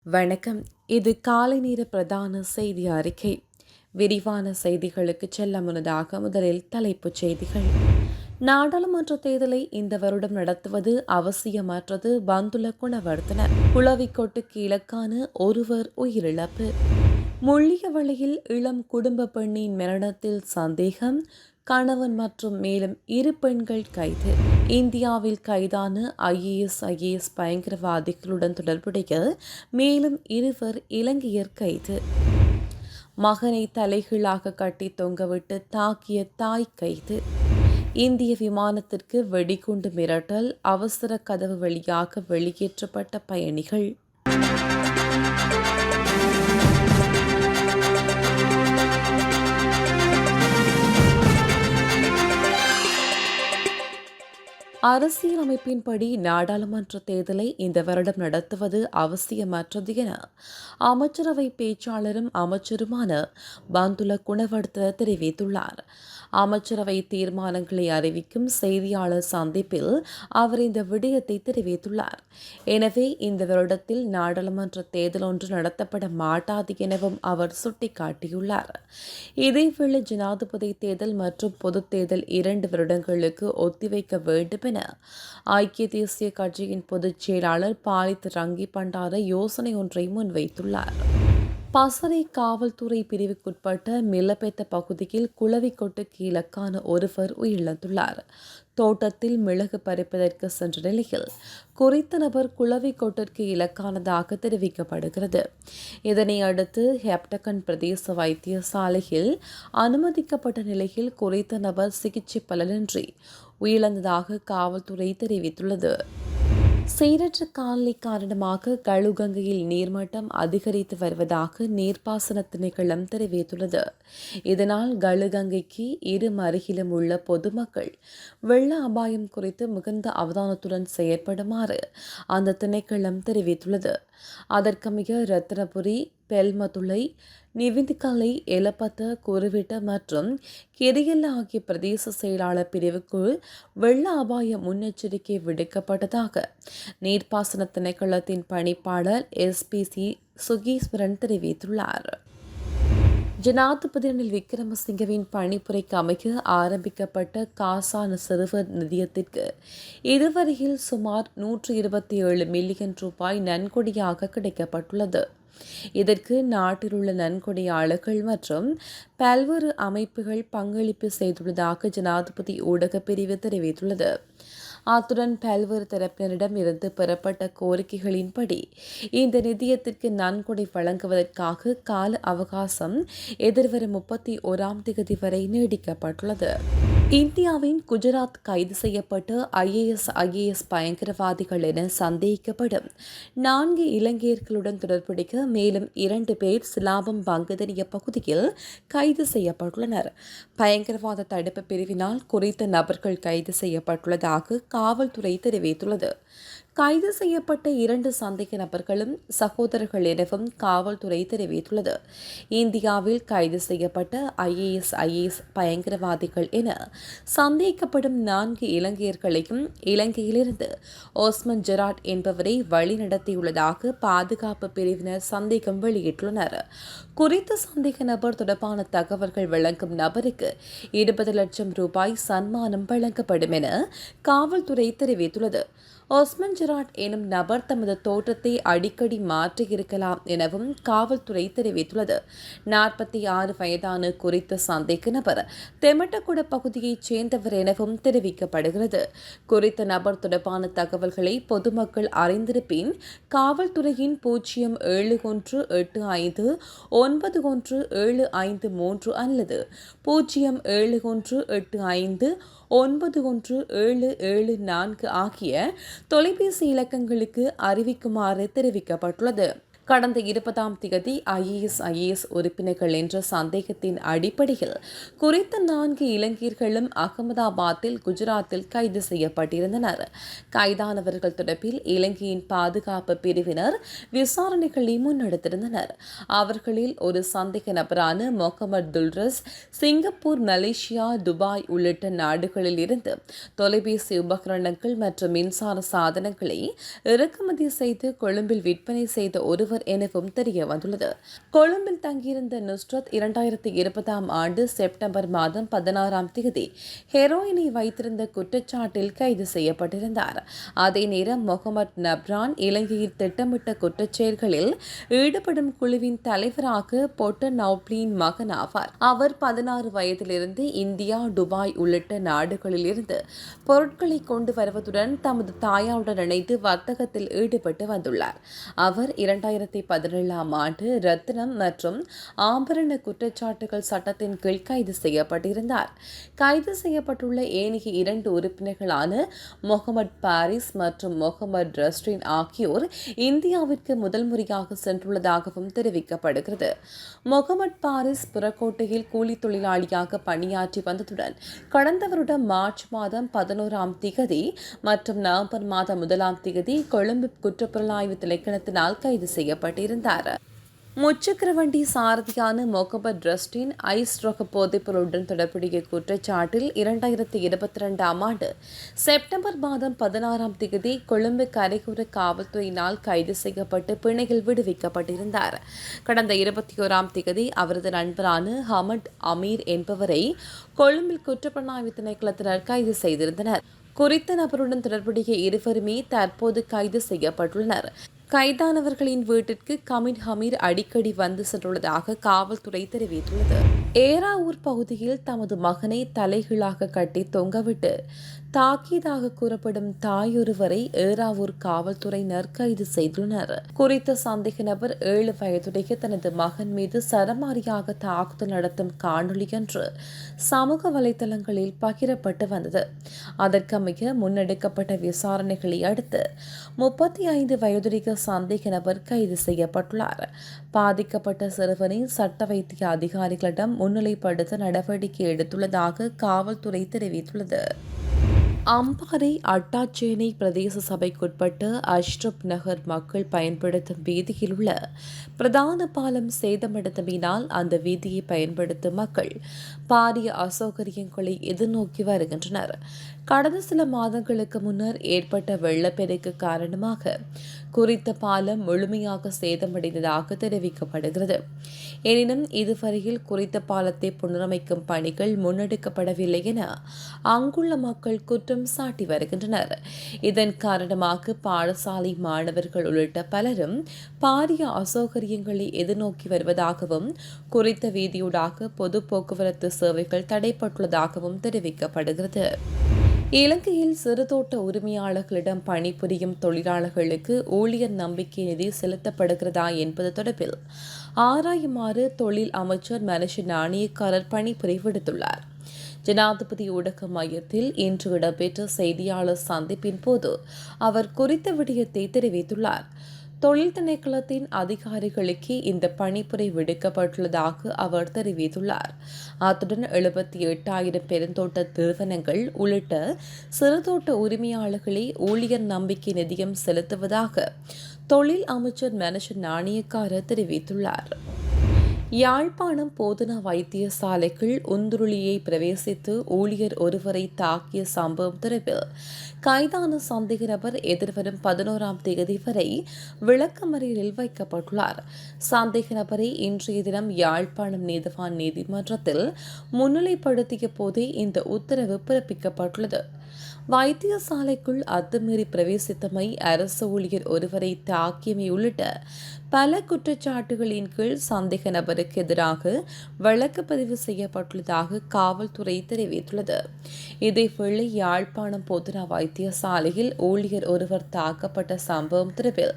வணக்கம். இது காலை நேர பிரதான செய்தி அறிக்கை. விரிவான செய்திகளுக்கு செல்ல முன்னதாக முதலில் தலைப்புச் செய்திகள். நாடாளுமன்ற தேர்தலை இந்த வருடம் நடத்துவது அவசியமற்றது. பந்துல குணவர்த்தன. குளவிக்கொட்டுக்கு இலக்கான ஒருவர் உயிரிழப்பு. முள்ளியவளையில் இளம் குடும்ப பெண்ணின் மரணத்தில் சந்தேகம். கணவன் மற்றும் மேலும் 2 பெண்கள் கைது. இந்தியாவில் கைதான ஐஏஎஸ் பயங்கரவாதிகளுடன் தொடர்புடைய மேலும் 2 இலங்கையர் கைது. மகனை தலைகீழாக கட்டி தொங்கவிட்டு தாக்கிய தாய் கைது. இந்திய விமானத்திற்கு வெடிகுண்டு மிரட்டல். அவசர கதவு வழியாக வெளியேற்றப்பட்ட பயணிகள். அரசியலமைப்பின்படி நாடாளுமன்ற தேர்தலை இந்த வருடம் நடத்துவது அவசியமற்றது என அமைச்சரவை பேச்சாளரும் அமைச்சருமான பந்துல குணவர்த்தன தெரிவித்துள்ளார். அமைச்சரவை தீர்மானங்களை அறிவிக்கும் செய்தியாளர் சந்திப்பில் அவர் இந்த விடயத்தை தெரிவித்துள்ளார். எனவே இந்த வருடத்தில் நாடாளுமன்ற தேர்தல் ஒன்று நடத்தப்பட மாட்டாது எனவும் அவர் சுட்டிக்காட்டியுள்ளார். இதேவேளை ஜனாதிபதி தேர்தல் மற்றும் பொதுத் தேர்தல் 2 வருடங்களுக்கு ஒத்திவைக்க வேண்டும் என ஐக்கிய தேசிய கட்சியின் பொதுச் செயலாளர் பாலித் ரங்கி பண்டார யோசனை ஒன்றை முன்வைத்துள்ளார். பசறை காவல்துறை பிரிவுக்குட்பட்ட மில்லபெத்த பகுதியில் குளவிக்கொட்டுக்கு இலக்கான ஒருவர் உயிரிழந்துள்ளார். தோட்டத்தில் மிளகு பறிப்பதற்கு சென்ற நிலையில் குறித்த நபர் குளவிக்கொட்டிற்கு இலக்கானதாக தெரிவிக்கப்படுகிறது. இதனை அடுத்து ஹெப்டகன் பிரதேச வைத்தியசாலையில் அனுமதிக்கப்பட்ட நிலையில் குறித்த நபர் சிகிச்சை பலனின்றி உயிரிழந்ததாக காவல்துறை தெரிவித்துள்ளது. சீரற்ற காலநிலை காரணமாக களுகங்கையில் நீர்மட்டம் அதிகரித்து வருவதாக நீர்ப்பாசன திணைக்களம் தெரிவித்துள்ளது. இதனால் களுகங்கைக்கு அருகிலும் உள்ள பொதுமக்கள் வெள்ள அபாயம் குறித்து மிகுந்த அவதானத்துடன் செயற்படுமாறு அந்த திணைக்களம் தெரிவித்துள்ளது. அதற்கமைய ரத்தினபுரி, பெல்மதுளை, நிவிந்திகலை, எலப்பத்த, குருவிட்ட மற்றும் கெரியல்ல ஆகிய பிரதேச செயலாளர் பிரிவுக்கு வெள்ள அபாய முன்னெச்சரிக்கை விடுக்கப்பட்டதாக நீர்ப்பாசன திணைக்களத்தின் பணிப்பாளர் SPC சுகீஸ்வரன் தெரிவித்துள்ளார். ஜனாதிபதி ரணில் விக்ரமசிங்கவின் பணிப்புரைக்கு அமைக்க ஆரம்பிக்கப்பட்ட காசான சிறுவர் நிதியத்திற்கு இதுவரையில் சுமார் 127 மில்லியன் ரூபாய் நன்கொடையாக கிடைக்கப்பட்டுள்ளது. இதற்கு நாட்டில் உள்ள நன்கொடையாளர்கள் மற்றும் பல்வேறு அமைப்புகள் பங்களிப்பு செய்துள்ளதாக ஜனாதிபதி ஊடகப் பிரிவு தெரிவித்துள்ளது. அத்துடன் பல்வேறு தரப்பினரிடம் இருந்து பெறப்பட்ட கோரிக்கைகளின்படி இந்த நிதியத்திற்கு நன்கொடை வழங்குவதற்காக கால அவகாசம் எதிர்வரும் 31ஆம் தேதி வரை நீடிக்கப்பட்டுள்ளது. இந்தியாவின் குஜராத் கைது செய்யப்பட்ட ஐஏஎஸ் பயங்கரவாதிகள் என சந்தேகிக்கப்படும் 4 இலங்கையர்களுடன் தொடர்புடைய மேலும் 2 பேர் சிலாபம் பங்குதனிய பகுதியில் கைது செய்யப்பட்டுள்ளனர். பயங்கரவாத தடுப்பு பிரிவினால் குறித்த நபர்கள் கைது செய்யப்பட்டுள்ளதாக காவல்துறை தெரிவித்துள்ளது. கைது செய்யப்பட்ட 2 சந்தேக நபர்களும் சகோதரர்கள் எனவும் காவல்துறை தெரிவித்துள்ளது. இந்தியாவில் கைது செய்யப்பட்ட ஐஏஎஸ் பயங்கரவாதிகள் என சந்தேகிக்கப்படும் 4 இலங்கையர்களையும் இலங்கையிலிருந்து ஓஸ்மன் ஜெராட் என்பவரை வழிநடத்தியுள்ளதாக பாதுகாப்பு பிரிவினர் சந்தேகம் வெளியிட்டுள்ளனர். குறித்த சந்தேக நபர் தொடர்பான தகவல்கள் வழங்கும் நபருக்கு 20 லட்சம் ரூபாய் சன்மானம் வழங்கப்படும் என காவல்துறை தெரிவித்துள்ளது. ஓஸ்மன் ஜெராட் எனும் நபர் தமது தோற்றத்தை அடிக்கடி மாற்றியிருக்கலாம் எனவும் காவல்துறை தெரிவித்துள்ளது. 46 வயதான குறித்த சந்தேக நபர் தெமட்டகுட பகுதியைச் சேர்ந்தவர் எனவும் தெரிவிக்கப்படுகிறது. குறித்த நபர் தொடர்பான தகவல்களை பொதுமக்கள் அறிந்திருப்பின் காவல்துறையின் 0718591753 அல்லது 0718591774 ஆகிய தொலைபேசி இலக்கங்களுக்கு அறிவிக்குமாறு தெரிவிக்கப்பட்டுள்ளது. கடந்த 20ஆம் தேதி ஐஏஎஸ் உறுப்பினர்கள் என்ற சந்தேகத்தின் அடிப்படையில் குறித்த 4 இலங்கையர்களும் அகமதாபாத்தில் குஜராத்தில் கைது செய்யப்பட்டிருந்தனர். கைதானவர்கள் தொடர்பில் இலங்கையின் பாதுகாப்பு பிரிவினர் விசாரணைகளை முன்னெடுத்திருந்தனர். அவர்களில் ஒரு சந்தேக நபரான மொஹமட் துல்ரஸ் சிங்கப்பூர், மலேசியா, துபாய் உள்ளிட்ட நாடுகளில் இருந்து தொலைபேசி உபகரணங்கள் மற்றும் மின்சார சாதனங்களை இறக்குமதி செய்து கொழும்பில் விற்பனை செய்த ஒருவர் என்பவர் எனவும் தெரிய வந்துள்ளது. கொழும்பில் தங்கியிருந்த நுஸ்ரத் 2020 ஆண்டு செப்டம்பர் மாதம் 16 தேதி ஹெரோயினை வைத்திருந்த குற்றச்சாட்டில் கைது செய்யப்பட்டிருந்தார். அதே நேரம் முகமது நப்ரான் இலங்கையில் திட்டமிட்ட குற்றச்செயல்களில் ஈடுபடும் குழுவின் தலைவராக பொட்ட நௌப்ளியின் மகன் ஆவார். அவர் 16 வயதிலிருந்து இந்தியா, துபாய் உள்ளிட்ட நாடுகளில் இருந்து பொருட்களை கொண்டு வருவதுடன் தமது தாயாருடன் இணைந்து வர்த்தகத்தில் ஈடுபட்டு வந்துள்ளார். அவர் 2017 ஆண்டு ரத்தினம் மற்றும் ஆபரண குற்றச்சாட்டுகள் சட்டத்தின் கீழ் கைது செய்யப்பட்டிருந்தார். கைது செய்யப்பட்டுள்ள ஏனைய 2 உறுப்பினர்களான முகமது பாரிஸ் மற்றும் முகமது ரஸ்டின் ஆகியோர் இந்தியாவிற்கு முதல் முறையாக சென்றுள்ளதாகவும் தெரிவிக்கப்படுகிறது. முகமது பாரிஸ் புறக்கோட்டையில் கூலி தொழிலாளியாக பணியாற்றி வந்ததுடன் கடந்த வருடம் மார்ச் மாதம் 11 தேதி மற்றும் நவம்பர் மாதம் 1 தேதி கொழும்பு குற்றப்புலனாய்வு திணைக்களத்தினால் கைது செய்யப்பட்டிருந்தார். முச்சக்கரவண்டி சாரதியான முகமது ரஸ்டின் ஐஸ் ரக போதைப்பொருளுடன் தொடர்புடைய குற்றச்சாட்டில் 2022 ஆண்டு செப்டம்பர் மாதம் 16 தேதி கொழும்பு கரையோர காவல்துறையினால் கைது செய்யப்பட்டு பிணையில் விடுவிக்கப்பட்டிருந்தார். கடந்த 21 தேதி அவரது நண்பரான ஹமட் அமீர் என்பவரை கொழும்பில் குற்றப்புலனாய்வு திணைக்களத்தினர் கைது செய்திருந்தனர். குறித்த நபருடன் தொடர்புடைய இருவருமே தற்போது கைது செய்யப்பட்டுள்ளனர். கைதானவர்களின் வீட்டிற்கு கமின் ஹமீர் அடிக்கடி வந்து சென்றுள்ளதாக காவல்துறை தெரிவித்துள்ளது. ஏராவூர் பகுதியில் தமது மகனை தலைகீழாக கட்டி தொங்கவிட்டு தாக்கியதாக கூறப்படும் தாயொருவரை ஏராவூர் காவல்துறையினர் கைது செய்துள்ளனர். குறித்த சந்தேக நபர் 7 வயதுடைய தனது மகன் மீது சரமாரியாக தாக்குதல் நடத்தும் காணொலி என்று சமூக வலைதளங்களில் பகிரப்பட்டு வந்தது. அதற்கமைய முன்னெடுக்கப்பட்ட விசாரணைகளை அடுத்து 35 வயதுடைய சந்தேக நபர் கைது செய்யப்பட்டுள்ளார். பாதிக்கப்பட்ட சிறுவனை சட்ட வைத்திய அதிகாரிகளிடம் முன்னிலைப்படுத்த நடவடிக்கை எடுத்துள்ளதாக காவல்துறை தெரிவித்துள்ளது. அம்பாறை அட்டாச்சேனை பிரதேச சபைக்குட்பட்ட அஷ்ரப் நகர் மக்கள் பயன்படுத்தும் வீதியில் உள்ள பிரதான பாலம் சேதமடைந்தமையினால் அந்த வீதியை பயன்படுத்தும் மக்கள் பாரிய அசௌகரியங்களை எதிர்நோக்கி வருகின்றனர். கடந்த சில மாதங்களுக்கு முன்னர் ஏற்பட்ட வெள்ளப்பெருக்கு காரணமாக குறித்த பாலம் முழுமையாக சேதமடைந்ததாக தெரிவிக்கப்படுகிறது. எனினும் இதுவரையில் குறித்த பாலத்தை புனரமைக்கும் பணிகள் முன்னெடுக்கப்படவில்லை என அங்குள்ள மக்கள் குற்றம் சாட்டி வருகின்றனர். இதன் காரணமாக பாடசாலை மாணவர்கள் உள்ளிட்ட பலரும் பாரிய அசௌகரியங்களை எதிர்நோக்கி வருவதாகவும் குறித்த வீதியூடாக பொது போக்குவரத்து சேவைகள் தடைப்பட்டுள்ளதாகவும் தெரிவிக்கப்படுகிறது. இலங்கையில் சிறுதோட்ட உரிமையாளர்களிடம் பணிபுரியும் தொழிலாளர்களுக்கு ஊழியர் நம்பிக்கை நிதி செலுத்தப்படுகிறதா என்பது தொடர்பில் ஆராயுமாறு தொழில் அமைச்சர் மனுஷ நாணயக்காரர் பணிப்புரை விடுத்துள்ளார். ஜனாதிபதி ஊடக மையத்தில் இன்று இடம்பெற்ற செய்தியாளர் சந்திப்பின் போது அவர் குறித்த விடயத்தை தெரிவித்துள்ளார். தொழில் திணைக்களத்தின் அதிகாரிகளுக்கு இந்த பணிப்புரை விடுக்கப்பட்டுள்ளதாக அவர் தெரிவித்துள்ளார். அத்துடன் 78,000 பெருந்தோட்ட நிறுவனங்கள் உள்ளிட்ட சிறுதோட்ட உரிமையாளர்களை ஊழியர் நம்பிக்கை நிதியம் செலுத்துவதாக தொழில் அமைச்சர் மனுஷ நாணயக்காரர் தெரிவித்துள்ளார். யாழ்ப்பாணம் போதனா வைத்தியசாலைக்குள் உந்துருளியை பிரவேசித்து ஊழியர் ஒருவரை தாக்கிய சம்பவம் தொடர்பில் கைதான சந்தேக நபர் எதிர்வரும் 11 தேதி வரை விளக்கமறியலில் வைக்கப்பட்டுள்ளார். சந்தேக நபரை இன்றைய தினம் யாழ்ப்பாணம் நீதவான் நீதிமன்றத்தில் முன்னிலைப்படுத்திய போதே இந்த உத்தரவு பிறப்பிக்கப்பட்டுள்ளது. வைத்தியசாலைக்குள் அத்துமீறி பிரவேசித்தமை, அரசு ஊழியர் ஒருவரை தாக்கியமை உள்ளிட்ட பல குற்றச்சாட்டுகளின் கீழ் சந்தேக நபருக்கு எதிராக வழக்கு பதிவு செய்யப்பட்டுள்ளதாக காவல்துறை தெரிவித்துள்ளது. இதேவேளை யாழ்ப்பாணம் போதனா வைத்தியசாலையில் ஊழியர் ஒருவர் தாக்கப்பட்ட சம்பவம் தொடர்பில்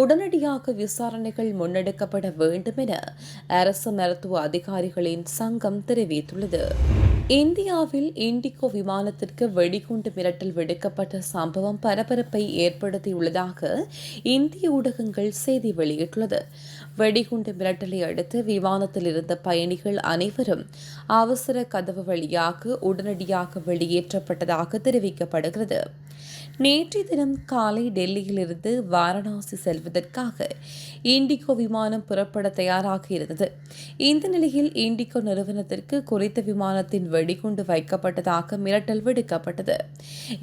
உடனடியாக விசாரணைகள் முன்னெடுக்கப்பட வேண்டும் என அரசு மருத்துவ அதிகாரிகளின் சங்கம் தெரிவித்துள்ளது. இந்தியாவில் இண்டிகோ விமானத்திற்கு வெடிகுண்டு மிரட்டல் விடுக்கப்பட்ட சம்பவம் பரபரப்பை ஏற்படுத்தியுள்ளதாக இந்திய ஊடகங்கள் செய்தி வெளியிட்டுள்ளது. வெடிகுண்டு மிரட்டலை அடுத்து விமானத்தில் இருந்த பயணிகள் அனைவரும் அவசர கதவு வழியாக உடனடியாக வெளியேற்றப்பட்டதாக தெரிவிக்கப்படுகிறது. நேற்றைய தினம் காலை டெல்லியிலிருந்து வாரணாசி செல்வதற்காக இண்டிகோ விமானம் புறப்பட தயாராக இருந்தது. இந்த நிலையில் இண்டிகோ நிறுவனத்திற்கு குறித்த விமானத்தின் வெடிகுண்டு வைக்கப்பட்டதாக மிரட்டல் விடுக்கப்பட்டது.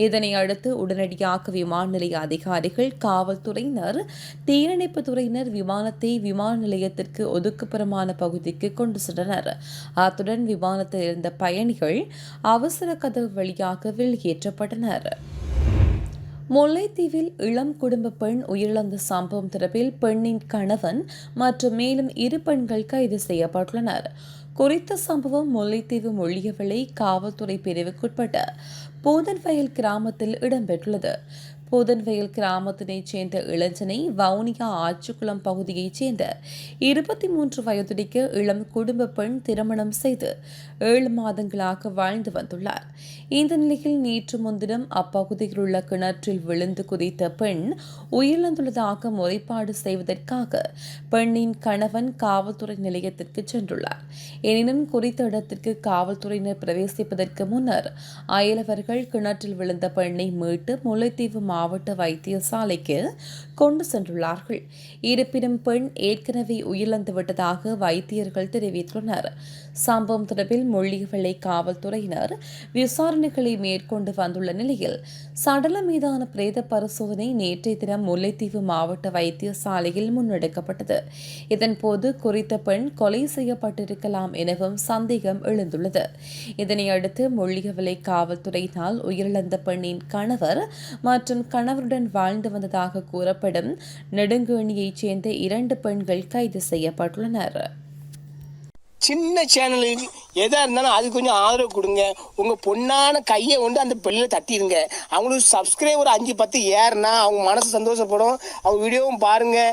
இதனை அடுத்து உடனடியாக விமான நிலைய அதிகாரிகள், காவல்துறையினர், தீயணைப்புத் துறையினர் விமானத்தை விமான நிலையத்திற்கு ஒதுக்குப்புறமான பகுதிக்கு கொண்டு சென்றனர். அத்துடன் விமானத்தில் இருந்த பயணிகள் அவசர கதவு வழியாக வெளியேற்றப்பட்டனர். முல்லைத்தீவில் இளம் குடும்ப பெண் உயிரிழந்த சம்பவம் தொடர்பில் பெண்ணின் கணவன் மற்றும் மேலும் 2 பெண்கள் கைது செய்யப்பட்டுள்ளனர். குறித்த சம்பவம் முல்லைத்தீவு மொழியவிளை காவல்துறை பிரிவுக்குட்பட்ட பூதன்வயல் கிராமத்தில் இடம்பெற்றுள்ளது. பூதன்வயல் கிராமத்தினைச் சேர்ந்த இளைஞனை வவுனியா ஆச்சுக்குளம் பகுதியைச் சேர்ந்த 23 வயதுடைய இளம் குடும்ப பெண் திருமணம் செய்து 7 மாதங்களாக வாழ்ந்து வந்துள்ளார். இந்த நிலையில் நேற்று முன்தினம் அப்பகுதியில் உள்ள கிணற்றில் விழுந்து குதித்த பெண் உயிரிழந்துள்ளதாக முறைப்பாடு செய்வதற்காக பெண்ணின் கணவன் காவல்துறை நிலையத்திற்கு சென்றுள்ளார். எனினும் குறித்த இடத்திற்கு காவல்துறையினர் பிரவேசிப்பதற்கு முன்னர் அயலவர்கள் கிணற்றில் விழுந்த பெண்ணை மீட்டு முல்லைத்தீவு மாவட்ட வைத்தியசாலைக்கு கொண்டு சென்றுள்ளார்கள். இருப்பினும் பெண் ஏற்கனவே உயிரிழந்துவிட்டதாக வைத்தியர்கள் தெரிவித்துள்ளனர். சம்பவம் தொடர்பில் மொழியவிளை காவல்துறையினர் விசாரணைகளை மேற்கொண்டு வந்துள்ள நிலையில் சடலம் மீதான பிரேத பரிசோதனை நேற்றைய தினம் முல்லைத்தீவு மாவட்ட வைத்தியசாலையில் முன்னெடுக்கப்பட்டது. இதன்போது குறித்த பெண் கொலை செய்யப்பட்டிருக்கலாம் எனவும் சந்தேகம் எழுந்துள்ளது. இதனையடுத்து மொழியவிளை காவல்துறையினால் உயிரிழந்த பெண்ணின் கணவர் மற்றும் கணவருடன் வாழ்ந்து வந்ததாக கூறப்படும் நெடுங்கேணியைச் சேர்ந்த 2 பெண்கள் கைது செய்யப்பட்டுள்ளனர். சின்ன சேனலுக்கு எதா இருந்தாலும் அது கொஞ்சம் ஆதரவு கொடுங்க. உங்கள் பொண்ணான கையை கொண்டு அந்த பெல்லில் தட்டிடுங்க. அவங்களுக்கு சப்ஸ்கிரைபர் 5-10 ஏறுனா அவங்க மனசு சந்தோஷப்படும். அவங்க வீடியோவும் பாருங்கள்.